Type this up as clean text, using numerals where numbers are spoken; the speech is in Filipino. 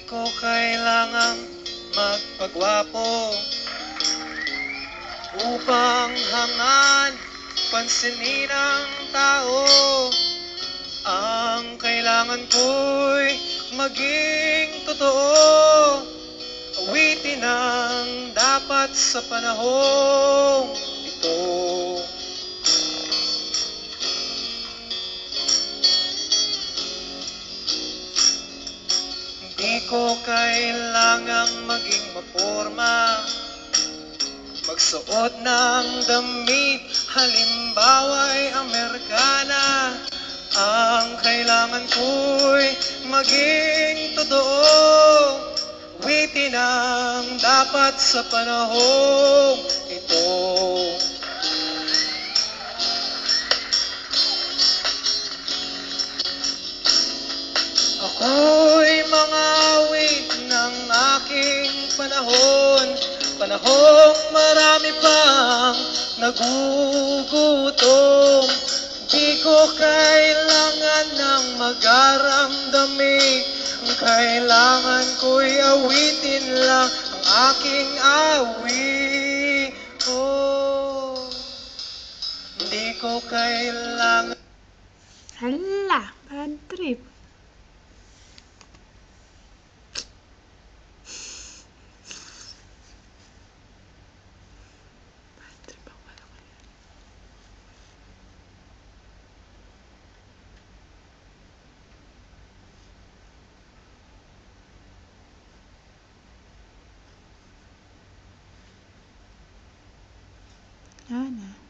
ko kailangang magpagwapo upang hangan pansinin ng tao. Ang kailangan ko'y maging totoo, awitin ang dapat sa panahong ito. Hindi ko kailangang maging maporma, magsuot ng damit, halimbawa'y Amerikana. Ang kailangan ko'y maging totoo, awitin ang dapat sa panahong ito. Ako'y mga awit ng aking panahon, panahong marami pang nagugutom. Di ko kailangan ng magaramdami, ang kailangan ko'y awitin lang ang aking awit. Di ko kailangan. Hala, bad trip. Ano?